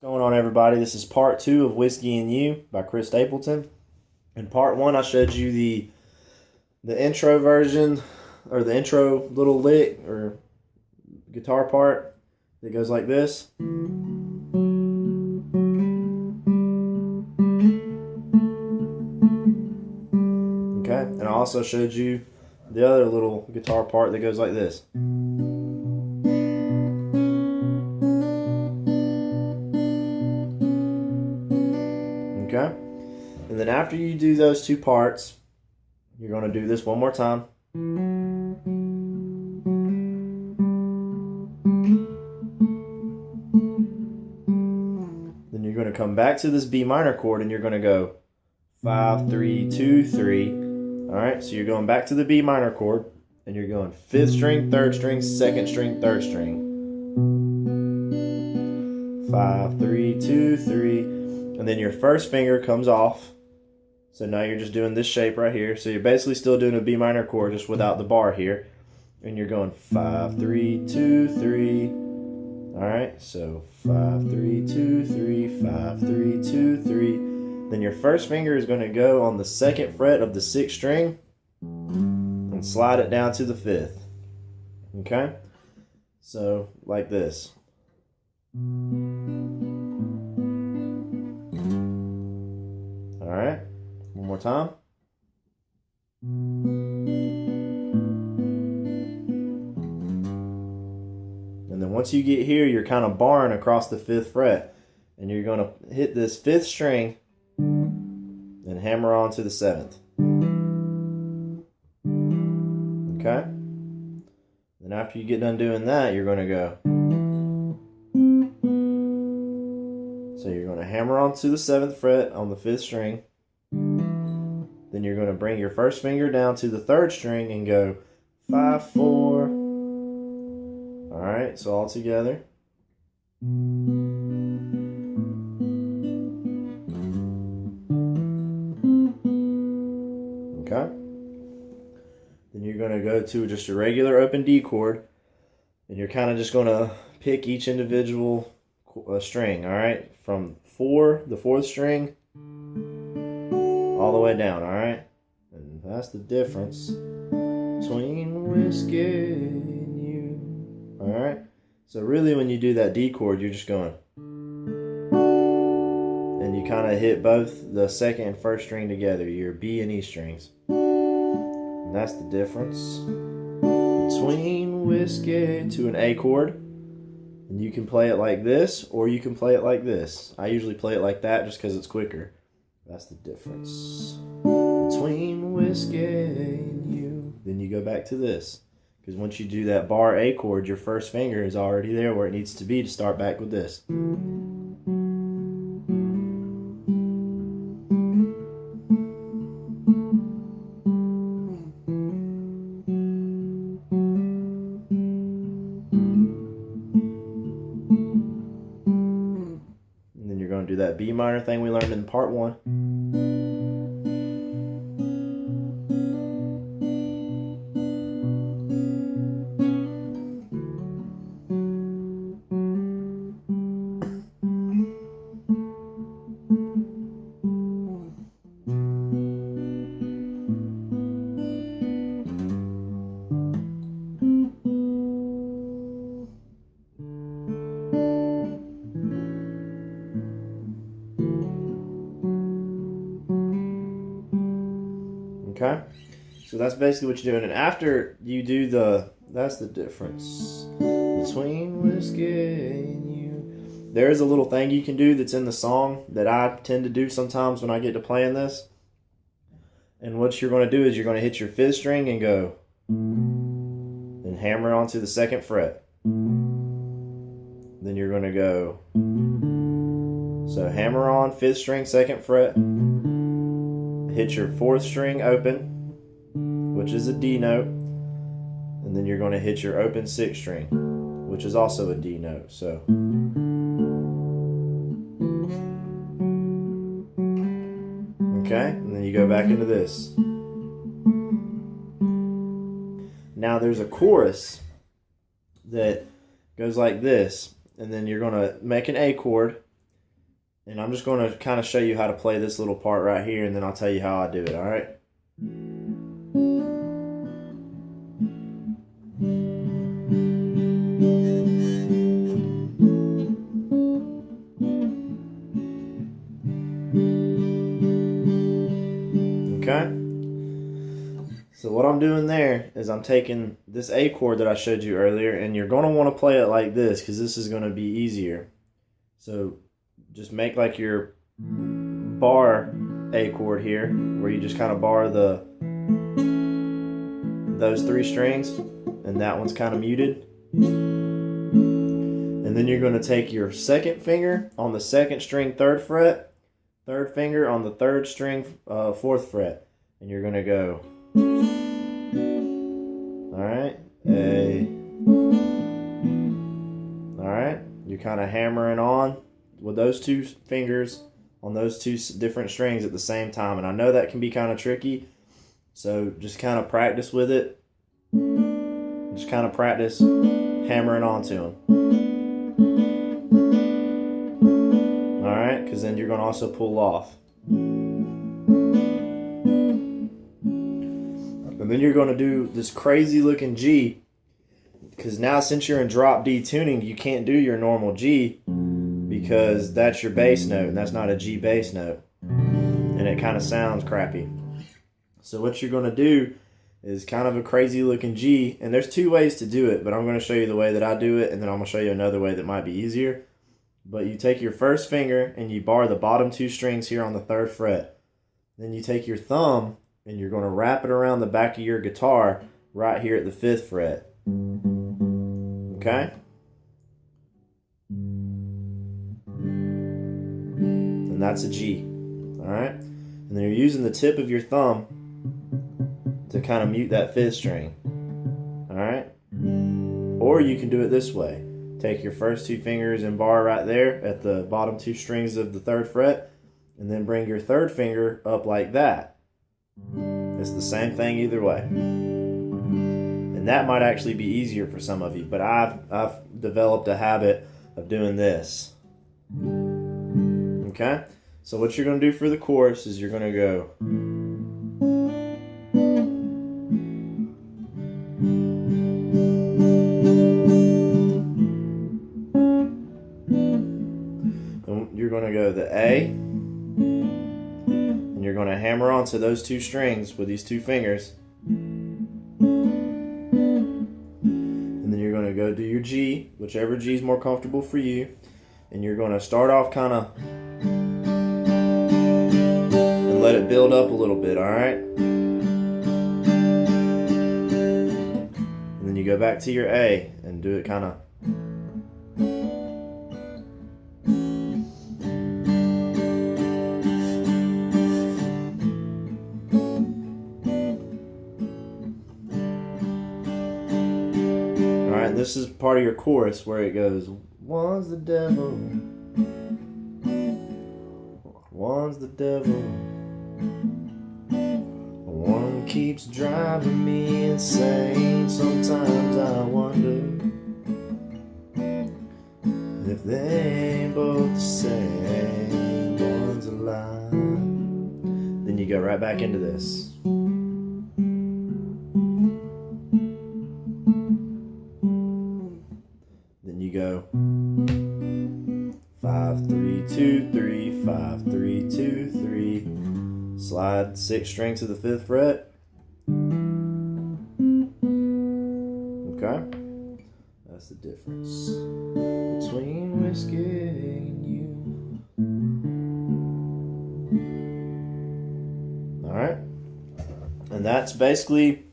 What's going on, everybody? This is part 2 of Whiskey and You by Chris Stapleton. In part 1, I showed you the intro version, or the intro little lick or guitar part that goes like this. Okay, and I also showed you the other little guitar part that goes like this. Okay, and then after you do those two parts, you're going to do this one more time. Then you're going to come back to this B minor chord and you're going to go 5, 3, 2, 3. Alright, so you're going back to the B minor chord and you're going 5th string, 3rd string, 2nd string, 3rd string. 5, 3, 2, 3. And then your first finger comes off. So now you're just doing this shape right here. So you're basically still doing a B minor chord just without the bar here. And you're going 5, 3, 2, 3. Alright, so 5, 3, 2, 3, 5, 3, 2, 3. Then your first finger is going to go on the 2nd fret of the 6th string and slide it down to the 5th. Okay? So, like this. Alright, one more time. And then once you get here, you're kind of barring across the 5th fret. And you're going to hit this 5th string and hammer on to the 7th. Okay? Then after you get done doing that, you're going to go. So you're going to hammer on to the 7th fret on the 5th string. Then you're going to bring your first finger down to the 3rd string and go 5, 4. Alright, so all together. Okay. Then you're going to go to just a regular open D chord. And you're kind of just going to pick each individual string, alright? From 4, the 4th string, all the way down, alright? And that's the difference between whiskey and you. Alright? So really when you do that D chord, you're just going. And you kind of hit both the 2nd and 1st string together, your B and E strings. And that's the difference between whiskey to an A chord. And you can play it like this, or you can play it like this. I usually play it like that just because it's quicker. That's the difference between whiskey and you. Then you go back to this. Because once you do that bar A chord, your first finger is already there where it needs to be to start back with this. And then you're going to do that B minor thing we learned in part 1. Okay, so that's basically what you're doing. And after you do that's the difference between whiskey and you. There is a little thing you can do that's in the song that I tend to do sometimes when I get to playing this. And what you're going to do is you're going to hit your 5th string and go. Then hammer onto the 2nd fret. Then you're going to go. So hammer on 5th string, 2nd fret. Hit your 4th string open, which is a D note, and then you're going to hit your open 6th string, which is also a D note. So okay, and then you go back into this. Now there's a chorus that goes like this, and then you're going to make an A chord, And I'm just going to kind of show you how to play this little part right here, and then I'll tell you how I do it, all right? Okay? So what I'm doing there is I'm taking this A chord that I showed you earlier, and you're going to want to play it like this because this is going to be easier. So just make like your bar A chord here, where you just kind of bar those 3 strings, and that one's kind of muted. And then you're going to take your second finger on the 2nd string 3rd fret, 3rd finger on the 3rd string 4th fret, and you're going to go, all right, A, all right. You're kind of hammering on with those 2 fingers on those 2 different strings at the same time. And I know that can be kind of tricky, so just kind of practice with it. Just kind of practice hammering onto them. All right, because then you're going to also pull off. And then you're going to do this crazy looking G, because now since you're in drop D tuning, you can't do your normal G because that's your bass note and that's not a G bass note, and it kind of sounds crappy. So what you're going to do is kind of a crazy looking G, and there's 2 ways to do it, but I'm going to show you the way that I do it, and then I'm going to show you another way that might be easier. But you take your first finger and you bar the bottom 2 strings here on the 3rd fret. Then you take your thumb and you're going to wrap it around the back of your guitar right here at the 5th fret. Okay? And that's a G. Alright? And then you're using the tip of your thumb to kind of mute that 5th string. Alright? Or you can do it this way. Take your first 2 fingers and bar right there at the bottom 2 strings of the 3rd fret, and then bring your 3rd finger up like that. It's the same thing either way. And that might actually be easier for some of you, but I've developed a habit of doing this. Okay? So what you're going to do for the chorus is you're going to go, and you're going to go the A, and you're going to hammer onto those 2 strings with these 2 fingers. And then you're going to go do your G, whichever G is more comfortable for you. And you're going to start off kind of and let it build up a little bit, all right? And then you go back to your A and do it kind of. This is part of your chorus where it goes, one's the devil, one's the devil, one keeps driving me insane. Sometimes I wonder if they ain't both the same, one's alive. Then you go right back into this. Go 5 3 2 3 5 3 2 3. Slide 6 string to the 5th fret. Okay, that's the difference between whiskey and you. All right, and that's basically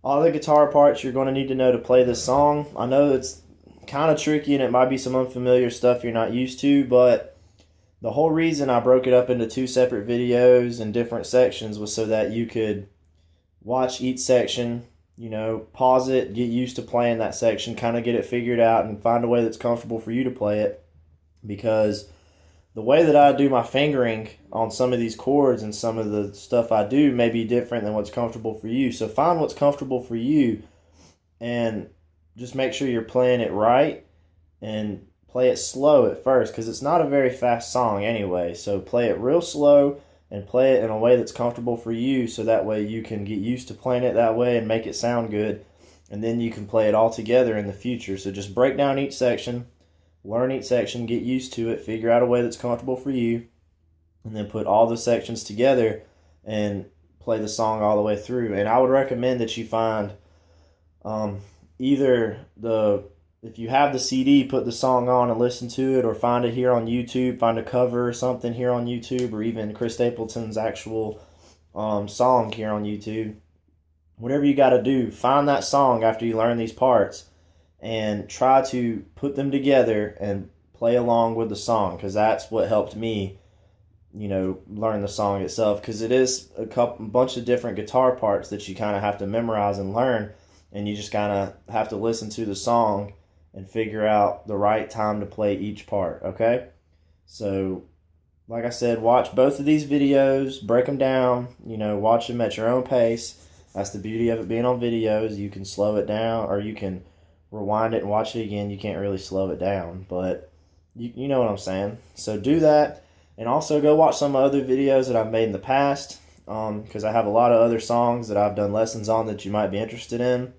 all the guitar parts you're going to need to know to play this song. I know it's kind of tricky and it might be some unfamiliar stuff you're not used to, but the whole reason I broke it up into 2 separate videos and different sections was so that you could watch each section, you know, pause it, get used to playing that section, kind of get it figured out and find a way that's comfortable for you to play it, because the way that I do my fingering on some of these chords and some of the stuff I do may be different than what's comfortable for you. So find what's comfortable for you and just make sure you're playing it right and play it slow at first, because it's not a very fast song anyway. So play it real slow and play it in a way that's comfortable for you, so that way you can get used to playing it that way and make it sound good. And then you can play it all together in the future. So just break down each section, learn each section, get used to it, figure out a way that's comfortable for you, and then put all the sections together and play the song all the way through. And I would recommend that you find either if you have the CD, put the song on and listen to it, or find it here on YouTube, find a cover or something here on YouTube, or even Chris Stapleton's actual song here on YouTube. Whatever you got to do, find that song after you learn these parts and try to put them together and play along with the song, because that's what helped me, learn the song itself, because it is a bunch of different guitar parts that you kind of have to memorize and learn, and you just kind of have to listen to the song and figure out the right time to play each part, okay? So, like I said, watch both of these videos, break them down, watch them at your own pace. That's the beauty of it being on videos. You can slow it down, or you can rewind it and watch it again. You can't really slow it down, but you know what I'm saying. So do that, and also go watch some other videos that I've made in the past, because I have a lot of other songs that I've done lessons on that you might be interested in.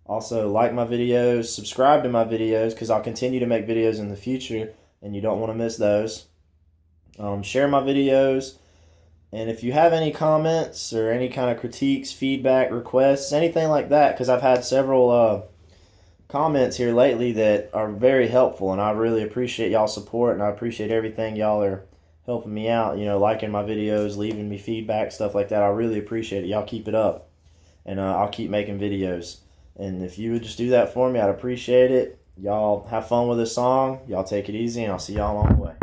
Also, like my videos, subscribe to my videos, because I'll continue to make videos in the future, and you don't want to miss those. Share my videos, and if you have any comments or any kind of critiques, feedback, requests, anything like that, because I've had several comments here lately that are very helpful, and I really appreciate y'all's support, and I appreciate everything y'all are helping me out, liking my videos, leaving me feedback, stuff like that. I really appreciate it. Y'all keep it up, and I'll keep making videos. And if you would just do that for me, I'd appreciate it. Y'all have fun with this song. Y'all take it easy, and I'll see y'all along the way.